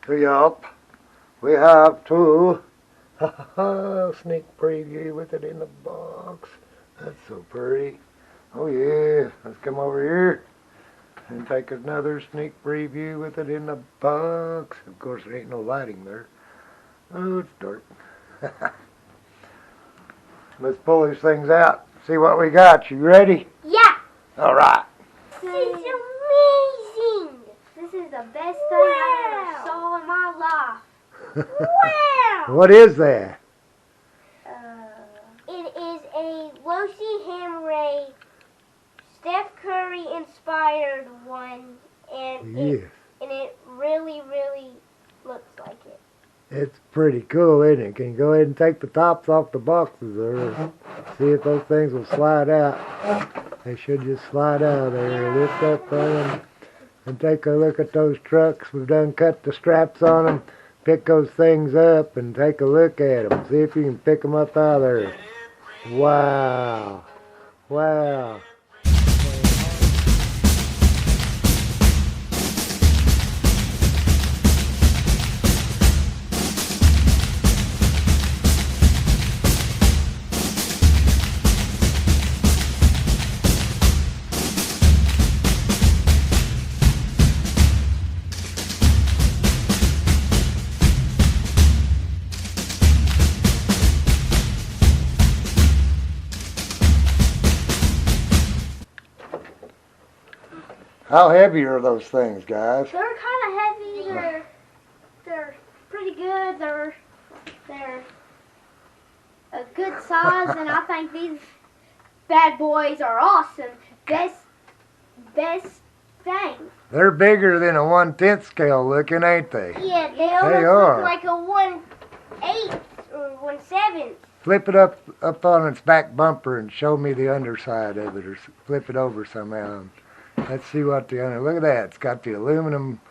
So yup, we have to sneak preview with it in the box. That's so pretty. Oh yeah, let's come over here and take another sneak preview with it in the box. Of course there ain't no lighting there. Oh, it's dark. Let's pull these things out, see what we got. You ready? Yeah. Alright. This is amazing. This is the best thing I ever saw in my life. Wow. What is that? It is a LOSI ham ray, Steph Curry inspired one, and Yes. it really, really looks like it. It's pretty cool, isn't it? Can you go ahead and take the tops off the boxes there? See if those things will slide out. They should just slide out there. Lift up on them and take a look at those trucks. We've done cut the straps on them. Pick those things up and take a look at them. See if you can pick them up out of there. Wow. Wow. How heavy are those things, guys? They're kind of heavy. They're pretty good. They're a good size, and I think these bad boys are awesome. Best thing. They're bigger than a 1/10 scale looking, ain't they? Yeah, they almost look like a 1/8 or 1/7. Flip it up on its back bumper and show me the underside of it, or flip it over somehow. Let's see what the under. Look at that. It's got the aluminum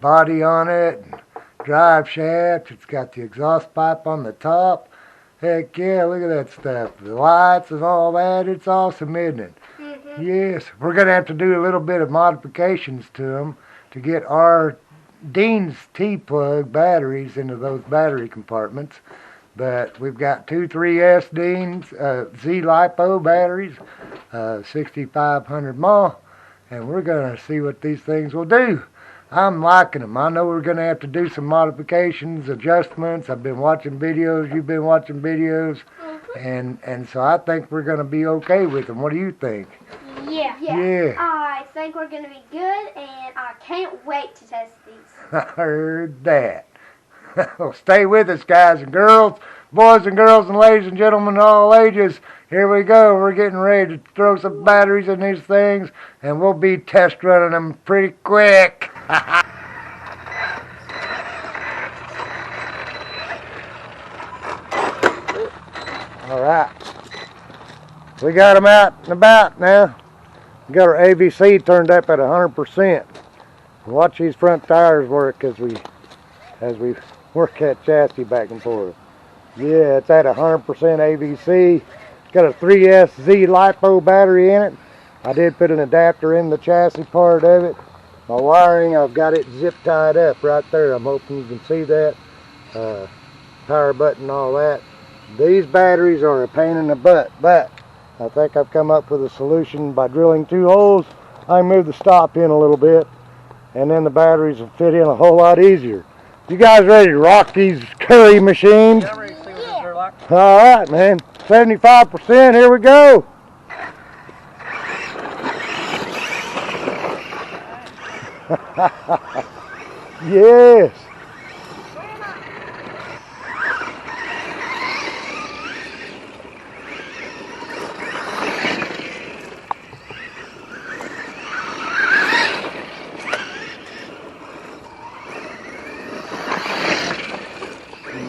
body on it, and drive shaft. It's got the exhaust pipe on the top. Heck yeah, look at that stuff. The lights and all that. It's awesome, isn't it? Mm-hmm. Yes. We're going to have to do a little bit of modifications to them to get our Dean's T-plug batteries into those battery compartments. But we've got two 3S Dean's Z-LiPo batteries, 6,500 mAh. And we're going to see what these things will do. I'm liking them. I know we're going to have to do some modifications, adjustments. I've been watching videos. You've been watching videos. Mm-hmm. And so I think we're going to be okay with them. What do you think? Yeah. Yeah. I think we're going to be good, and I can't wait to test these. I heard that. Well, stay with us, guys and girls. Boys and girls and ladies and gentlemen of all ages, here we go. We're getting ready to throw some batteries in these things, and we'll be test running them pretty quick. All right. We got them out and about now. We got our AVC turned up at 100%. Watch these front tires work as we work that chassis back and forth. Yeah, it's at 100% AVC. It's got a 3S Z-LiPo battery in it. I did put an adapter in the chassis part of it. My wiring, I've got it zip tied up right there. I'm hoping you can see that. Power button and all that. These batteries are a pain in the butt, but I think I've come up with a solution by drilling 2 holes. I move the stop in a little bit, and then the batteries will fit in a whole lot easier. You guys ready to rock these Curry machines? Yeah, ready to see what they're like. All right, man. 75%. Here we go. Yes.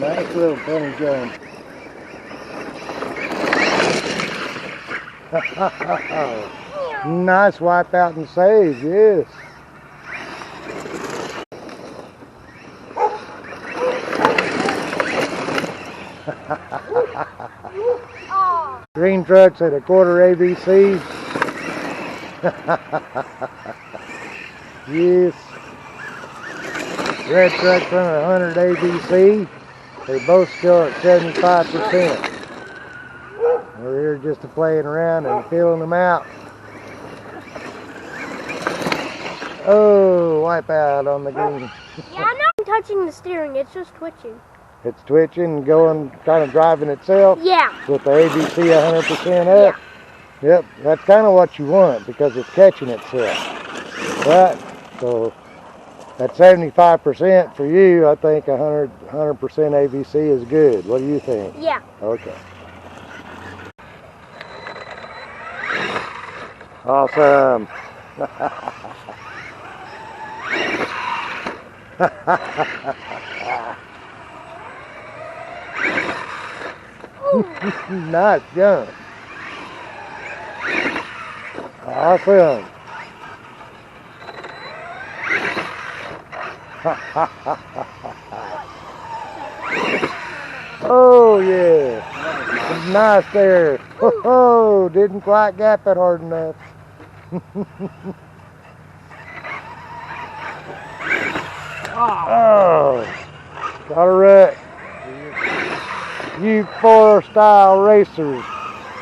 Nice little penny gun. Nice wipe out and save, yes. Green trucks at a quarter ABC. Yes. Red truck's running 100 ABC. They're both still at 75%. We're here just to playing around and feeling them out. Oh, wipe out on the green. Yeah, I'm not touching the steering, it's just twitching. It's twitching, going, kind of driving itself. Yeah. With the ABC 100% up. Yeah. Yep, that's kind of what you want because it's catching itself. Right? So at 75% for you, I think 100% ABC is good. What do you think? Yeah. Okay. Awesome. Nice jump. Awesome. Oh yeah. Nice there. Oh, didn't quite gap it hard enough. Oh, got a wreck. U4 style racers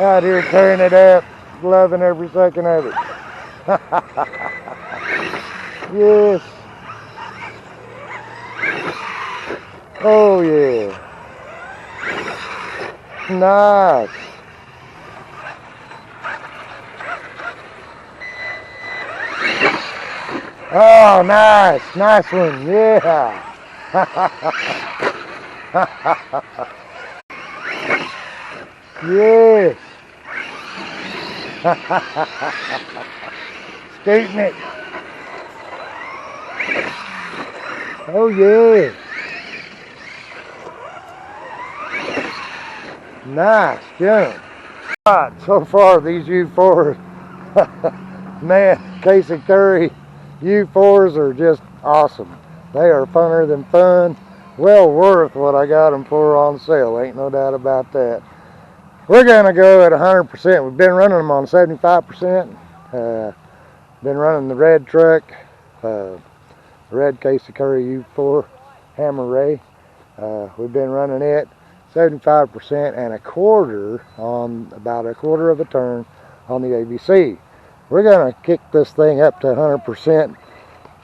out here tearing it up, loving every second of it. Yes. Oh yeah. Nice. Oh, nice. Nice one. Yeah. Yes. Scooting it. Oh, yeah. Nice jump. All right, so far these U4s, man, Casey Curry U4s are just awesome. They are funner than fun. Well worth what I got them for on sale. Ain't no doubt about that. We're gonna go at 100%. We've been running them on 75%. Been running the red truck, red Casey Curry U4 Hammer Ray. We've been running it 75% and a quarter on about a quarter of a turn on the ABC. We're gonna kick this thing up to 100%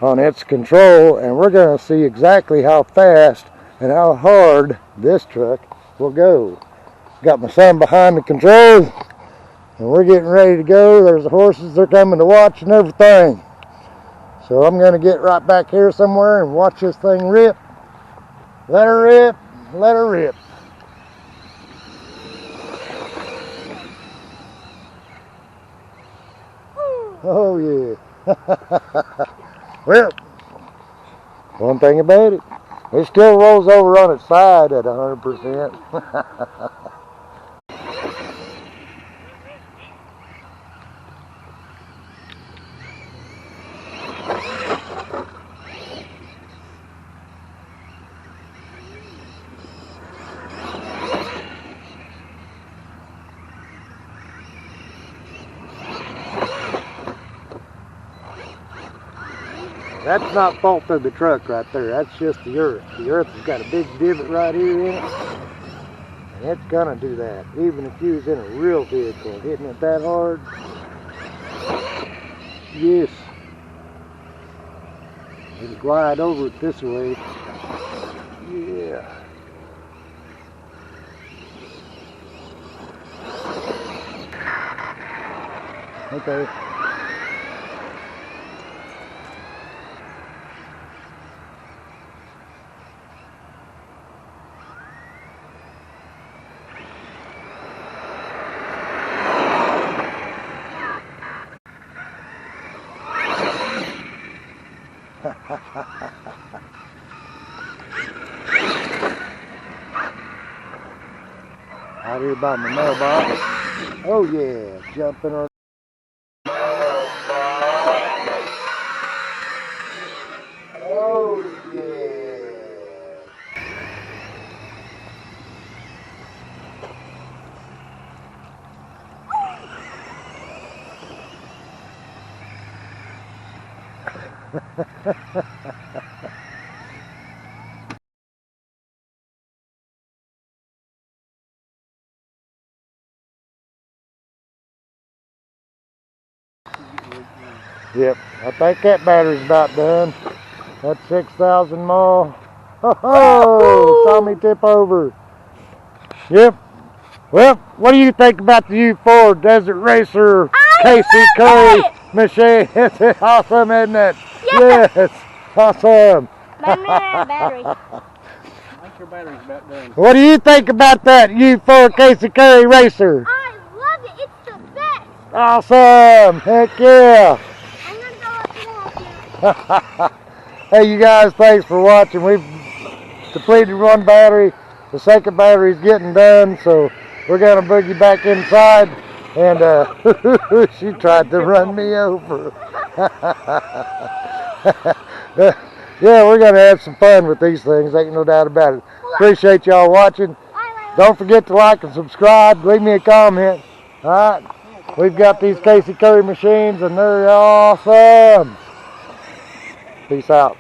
on its control, and we're gonna see exactly how fast and how hard this truck will go. Got my son behind the controls, and we're getting ready to go. There's the horses, they're coming to watch and everything. So I'm gonna get right back here somewhere and watch this thing rip. Let her rip, let her rip. Oh yeah. Well, one thing about it still rolls over on its side at 100%. That's not fault of the truck right there. That's just the earth. The earth has got a big divot right here in it. And it's gonna do that. Even if you was in a real vehicle hitting it that hard. Yes. It'll glide over it this way. Yeah. Okay. Out here by my mailbox. Oh yeah, jumping on. Oh yeah. Yep, I think that battery's about done. That's 6,000 more. Ho, Tommy tip over. Yep. Well, what do you think about the U4 Desert Racer Casey Curry machine? It's awesome, isn't it? Yes, awesome. But I'm running out of battery. I think your battery's about done. What do you think about that U4 Casey Curry Racer? I love it. It's the best. Awesome. Heck yeah. I'm going to go up to the house. Hey, you guys, thanks for watching. We've depleted one battery. The second battery's getting done, so we're going to boogie back inside. And she tried to run me over. Yeah, we're going to have some fun with these things. Ain't no doubt about it. Appreciate y'all watching. Don't forget to like and subscribe. Leave me a comment. All right. We've got these Casey Curry machines, and they're awesome. Peace out.